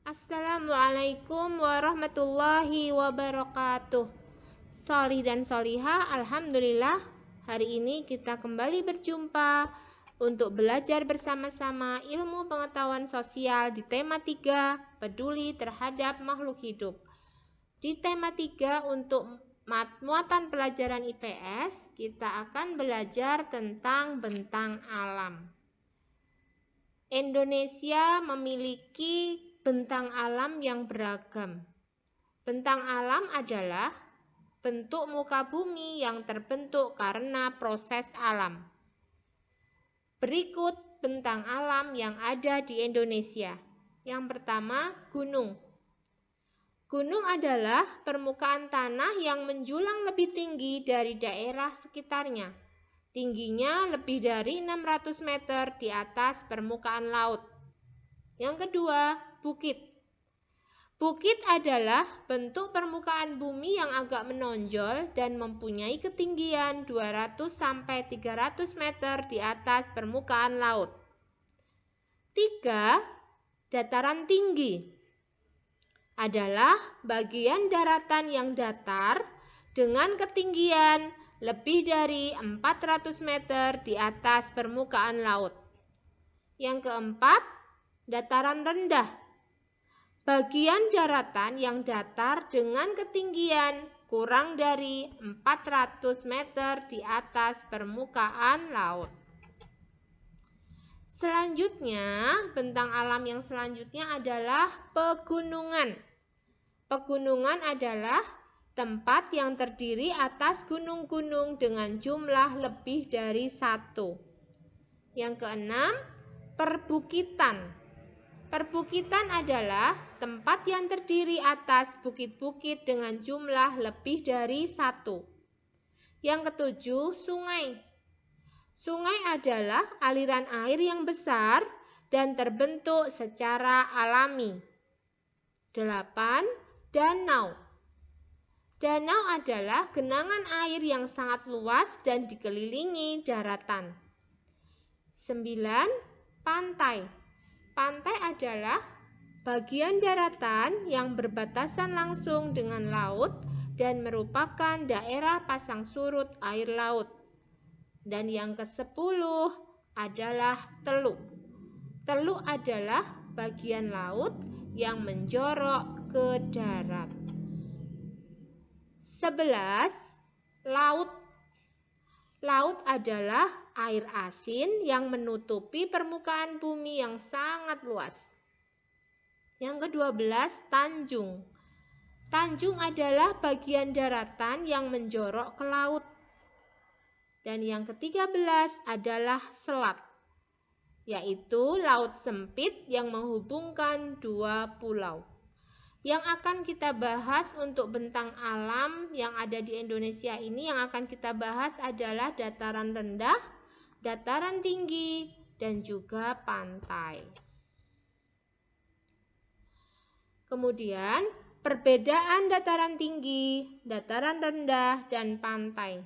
Assalamualaikum warahmatullahi wabarakatuh. Solih dan solihah, alhamdulillah. Hari ini kita kembali berjumpa untuk belajar bersama-sama ilmu pengetahuan sosial di tema 3, peduli terhadap makhluk hidup. Di tema 3 untuk muatan pelajaran IPS, kita akan belajar tentang bentang alam. Indonesia memiliki bentang alam yang beragam. Bentang alam adalah bentuk muka bumi yang terbentuk karena proses alam. Berikut bentang alam yang ada di Indonesia. Yang pertama, gunung. Gunung adalah permukaan tanah yang menjulang lebih tinggi dari daerah sekitarnya. Tingginya lebih dari 600 meter di atas permukaan laut. Yang kedua, bukit. Bukit adalah bentuk permukaan bumi yang agak menonjol dan mempunyai ketinggian 200-300 meter di atas permukaan laut. 3. Dataran tinggi adalah bagian daratan yang datar dengan ketinggian lebih dari 400 meter di atas permukaan laut. Yang keempat, dataran rendah. Bagian daratan yang datar dengan ketinggian kurang dari 400 meter di atas permukaan laut. Selanjutnya, bentang alam yang selanjutnya adalah pegunungan. Pegunungan adalah tempat yang terdiri atas gunung-gunung dengan jumlah lebih dari 1. Yang keenam, perbukitan. Perbukitan adalah tempat yang terdiri atas bukit-bukit dengan jumlah lebih dari 1. Yang ketujuh, sungai. Sungai adalah aliran air yang besar dan terbentuk secara alami. 8. Danau. Danau adalah genangan air yang sangat luas dan dikelilingi daratan. 9. Pantai. Pantai adalah bagian daratan yang berbatasan langsung dengan laut dan merupakan daerah pasang surut air laut. Dan yang ke-10 adalah teluk. Teluk adalah bagian laut yang menjorok ke darat. 11. Laut. Laut adalah air asin yang menutupi permukaan bumi yang sangat luas. Yang ke-12, tanjung. Tanjung adalah bagian daratan yang menjorok ke laut. Dan yang ke-13 adalah selat, yaitu laut sempit yang menghubungkan dua pulau. Yang akan kita bahas untuk bentang alam yang ada di Indonesia ini, yang akan kita bahas adalah dataran rendah, dataran tinggi, dan juga pantai. Kemudian, perbedaan dataran tinggi, dataran rendah, dan pantai.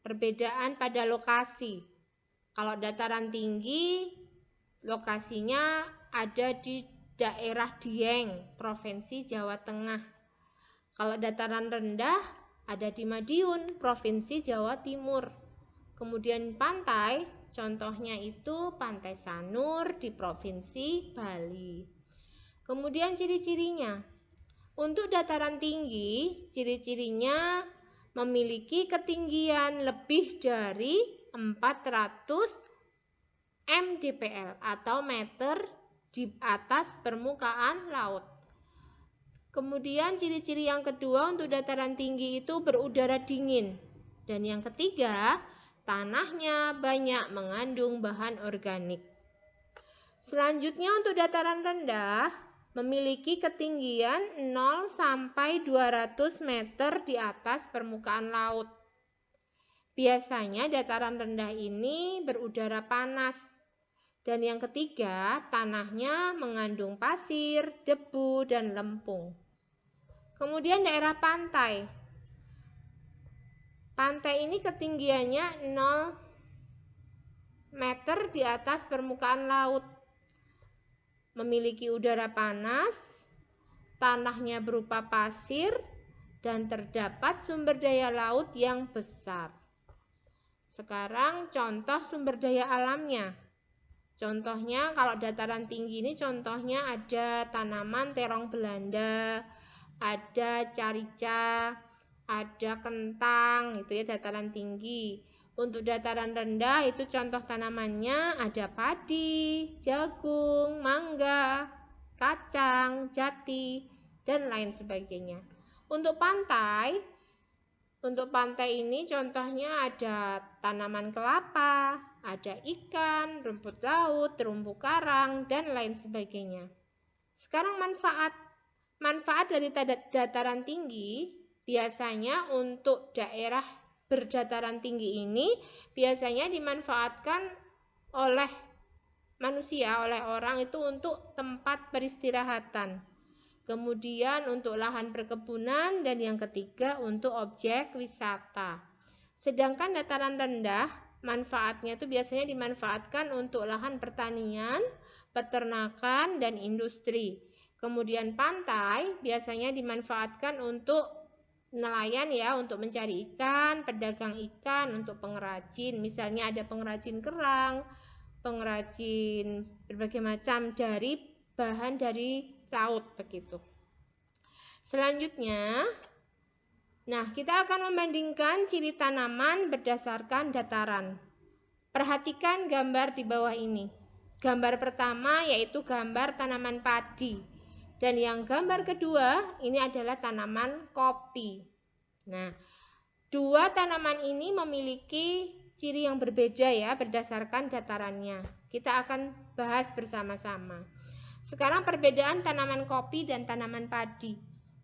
Perbedaan pada lokasi. Kalau dataran tinggi, lokasinya ada di daerah Dieng, Provinsi Jawa Tengah. Kalau dataran rendah ada di Madiun, Provinsi Jawa Timur. Kemudian pantai, contohnya itu Pantai Sanur di Provinsi Bali. Kemudian ciri-cirinya. Untuk dataran tinggi, ciri-cirinya memiliki ketinggian lebih dari 400 mdpl atau meter di atas permukaan laut. Kemudian ciri-ciri yang kedua untuk dataran tinggi itu berudara dingin. Dan yang ketiga, tanahnya banyak mengandung bahan organik. Selanjutnya untuk dataran rendah memiliki ketinggian 0 sampai 200 meter di atas permukaan laut. Biasanya dataran rendah ini berudara panas. Dan yang ketiga, tanahnya mengandung pasir, debu, dan lempung. Kemudian daerah pantai. Pantai ini ketinggiannya 0 meter di atas permukaan laut. memiliki udara panas, tanahnya berupa pasir, dan terdapat sumber daya laut yang besar. Sekarang contoh sumber daya alamnya. Contohnya kalau dataran tinggi ini contohnya ada tanaman terong Belanda, ada carica, ada kentang, itu ya dataran tinggi. Untuk dataran rendah itu contoh tanamannya ada padi, jagung, mangga, kacang, jati, dan lain sebagainya. Untuk pantai ini contohnya ada tanaman kelapa, ada ikan, rumput laut, terumbu karang, dan lain sebagainya. Sekarang manfaat dari dataran tinggi biasanya untuk daerah berdataran tinggi ini biasanya dimanfaatkan oleh manusia, oleh orang itu untuk tempat peristirahatan. Kemudian untuk lahan perkebunan, dan yang ketiga untuk objek wisata. Sedangkan dataran rendah manfaatnya itu biasanya dimanfaatkan untuk lahan pertanian, peternakan, dan industri. Kemudian pantai biasanya dimanfaatkan untuk nelayan ya, untuk mencari ikan, pedagang ikan, untuk pengrajin. Misalnya ada pengrajin kerang, pengrajin berbagai macam dari bahan dari laut begitu. Selanjutnya, kita akan membandingkan ciri tanaman berdasarkan dataran. Perhatikan gambar di bawah ini. Gambar pertama yaitu gambar tanaman padi. Dan yang gambar kedua ini adalah tanaman kopi. Nah, dua tanaman ini memiliki ciri yang berbeda ya berdasarkan datarannya. Kita akan bahas bersama-sama. Sekarang perbedaan tanaman kopi dan tanaman padi.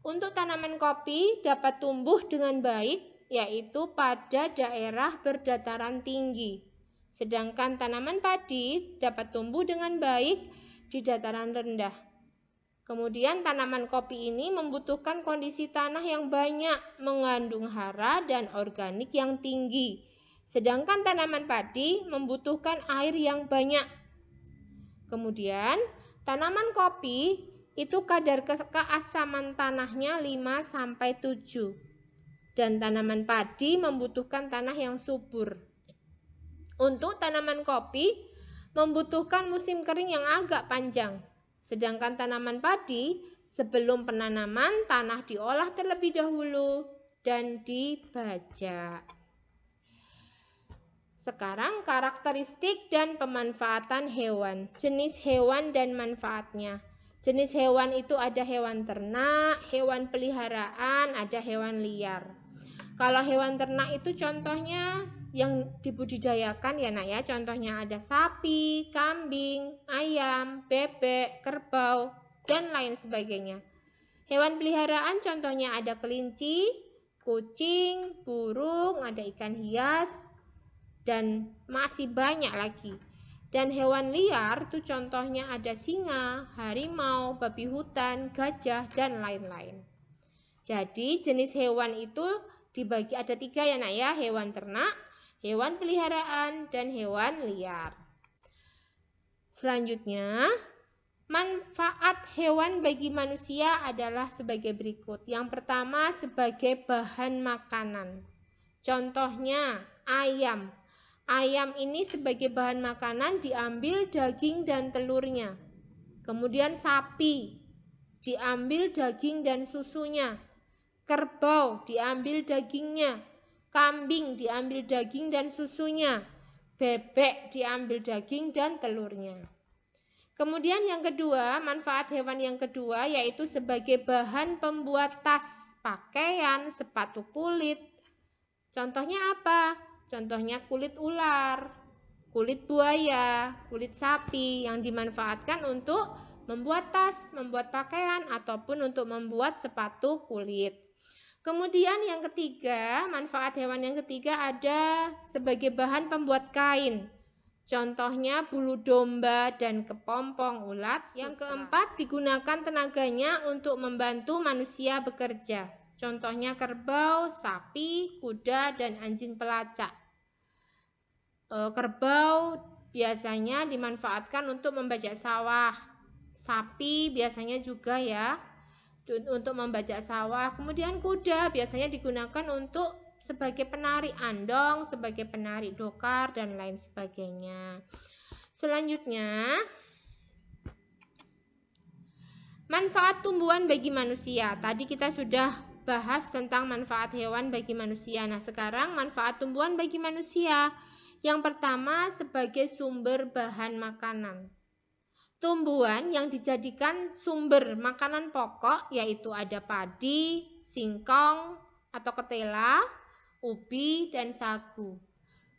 Untuk tanaman kopi dapat tumbuh dengan baik yaitu pada daerah berdataran tinggi. Sedangkan tanaman padi dapat tumbuh dengan baik di dataran rendah. Kemudian tanaman kopi ini membutuhkan kondisi tanah yang banyak, mengandung hara dan organik yang tinggi. Sedangkan tanaman padi membutuhkan air yang banyak. Kemudian tanaman kopi itu kadar keasaman tanahnya 5-7. Dan tanaman padi membutuhkan tanah yang subur. Untuk tanaman kopi membutuhkan musim kering yang agak panjang. Sedangkan tanaman padi sebelum penanaman tanah diolah terlebih dahulu dan dibajak. Sekarang karakteristik dan pemanfaatan hewan, jenis hewan dan manfaatnya. Jenis hewan itu ada hewan ternak, hewan peliharaan, ada hewan liar. Kalau hewan ternak itu contohnya yang dibudidayakan ya nak ya, contohnya ada sapi, kambing, ayam, bebek, kerbau, dan lain sebagainya. Hewan peliharaan contohnya ada kelinci, kucing, burung, ada ikan hias, dan masih banyak lagi. Dan hewan liar itu contohnya ada singa, harimau, babi hutan, gajah, dan lain-lain. Jadi jenis hewan itu dibagi ada 3 ya nak ya, hewan ternak, hewan peliharaan, dan hewan liar. Selanjutnya, manfaat hewan bagi manusia adalah sebagai berikut. Yang pertama sebagai bahan makanan. Contohnya ayam. Ayam ini sebagai bahan makanan diambil daging dan telurnya. Kemudian sapi, diambil daging dan susunya. Kerbau, diambil dagingnya. Kambing, diambil daging dan susunya. Bebek, diambil daging dan telurnya. Kemudian yang kedua, manfaat hewan yang kedua yaitu sebagai bahan pembuat tas, pakaian, sepatu kulit. Contohnya apa? Contohnya kulit ular, kulit buaya, kulit sapi yang dimanfaatkan untuk membuat tas, membuat pakaian, ataupun untuk membuat sepatu kulit. Kemudian yang ketiga, manfaat hewan yang ketiga ada sebagai bahan pembuat kain. Contohnya bulu domba dan kepompong ulat. Yang keempat, digunakan tenaganya untuk membantu manusia bekerja. Contohnya kerbau, sapi, kuda, dan anjing pelacak. Kerbau biasanya dimanfaatkan untuk membajak sawah. Sapi biasanya juga ya untuk membajak sawah. Kemudian kuda biasanya digunakan untuk sebagai penari andong, sebagai penari dokar, dan lain sebagainya. Selanjutnya, manfaat tumbuhan bagi manusia. Tadi kita sudah bahas tentang manfaat hewan bagi manusia. Nah, sekarang manfaat tumbuhan bagi manusia. Yang pertama, sebagai sumber bahan makanan. Tumbuhan yang dijadikan sumber makanan pokok yaitu ada padi, singkong atau ketela, ubi, dan sagu.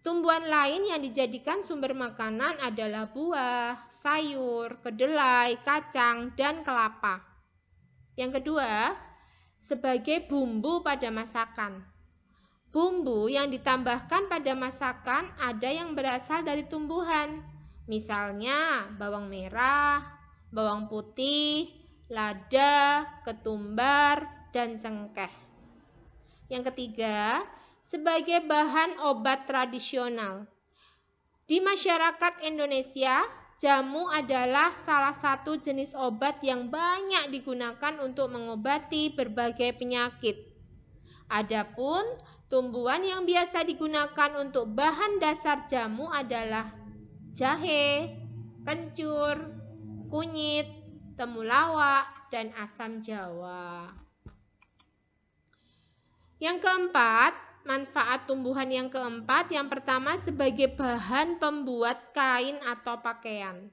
Tumbuhan lain yang dijadikan sumber makanan adalah buah, sayur, kedelai, kacang, dan kelapa. Yang kedua, sebagai bumbu pada masakan. Bumbu yang ditambahkan pada masakan ada yang berasal dari tumbuhan. Misalnya bawang merah, bawang putih, lada, ketumbar, dan cengkeh. Yang ketiga, sebagai bahan obat tradisional. Di masyarakat Indonesia, jamu adalah salah satu jenis obat yang banyak digunakan untuk mengobati berbagai penyakit. Adapun tumbuhan yang biasa digunakan untuk bahan dasar jamu adalah jahe, kencur, kunyit, temulawak, dan asam jawa. Yang keempat, manfaat tumbuhan yang keempat, yang pertama sebagai bahan pembuat kain atau pakaian.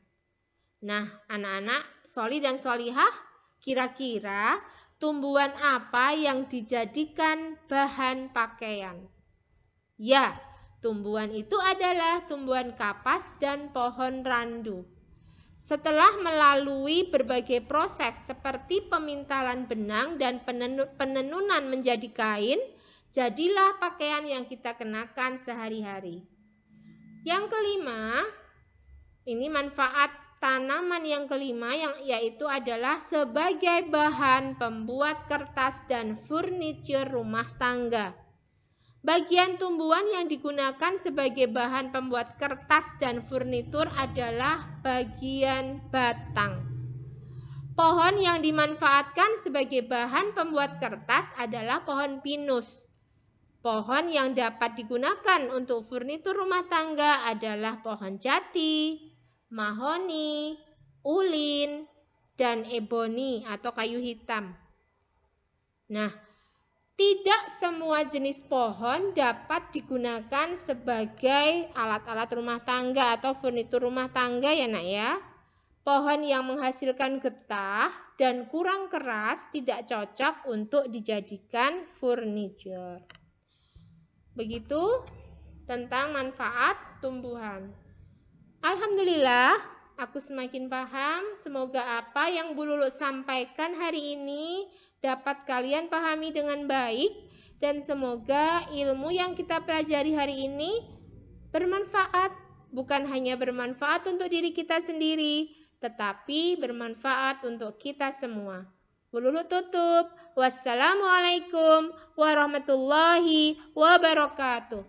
Nah, anak-anak soli dan solihah, kira-kira tumbuhan apa yang dijadikan bahan pakaian? Ya, tumbuhan itu adalah tumbuhan kapas dan pohon randu. Setelah melalui berbagai proses seperti pemintalan benang dan penenunan menjadi kain, jadilah pakaian yang kita kenakan sehari-hari. Yang kelima, ini manfaat tanaman yang kelima yaitu adalah sebagai bahan pembuat kertas dan furniture rumah tangga. Bagian tumbuhan yang digunakan sebagai bahan pembuat kertas dan furnitur adalah bagian batang. Pohon yang dimanfaatkan sebagai bahan pembuat kertas adalah pohon pinus. Pohon yang dapat digunakan untuk furnitur rumah tangga adalah pohon jati, mahoni, ulin, dan eboni atau kayu hitam. Nah, tidak semua jenis pohon dapat digunakan sebagai alat-alat rumah tangga atau furnitur rumah tangga ya nak ya. Pohon yang menghasilkan getah dan kurang keras tidak cocok untuk dijadikan furniture. Begitu tentang manfaat tumbuhan. Alhamdulillah, aku semakin paham. Semoga apa yang Bu Lulu sampaikan hari ini dapat kalian pahami dengan baik, dan semoga ilmu yang kita pelajari hari ini bermanfaat, bukan hanya bermanfaat untuk diri kita sendiri, tetapi bermanfaat untuk kita semua. Bu Lulu tutup. Wassalamualaikum warahmatullahi wabarakatuh.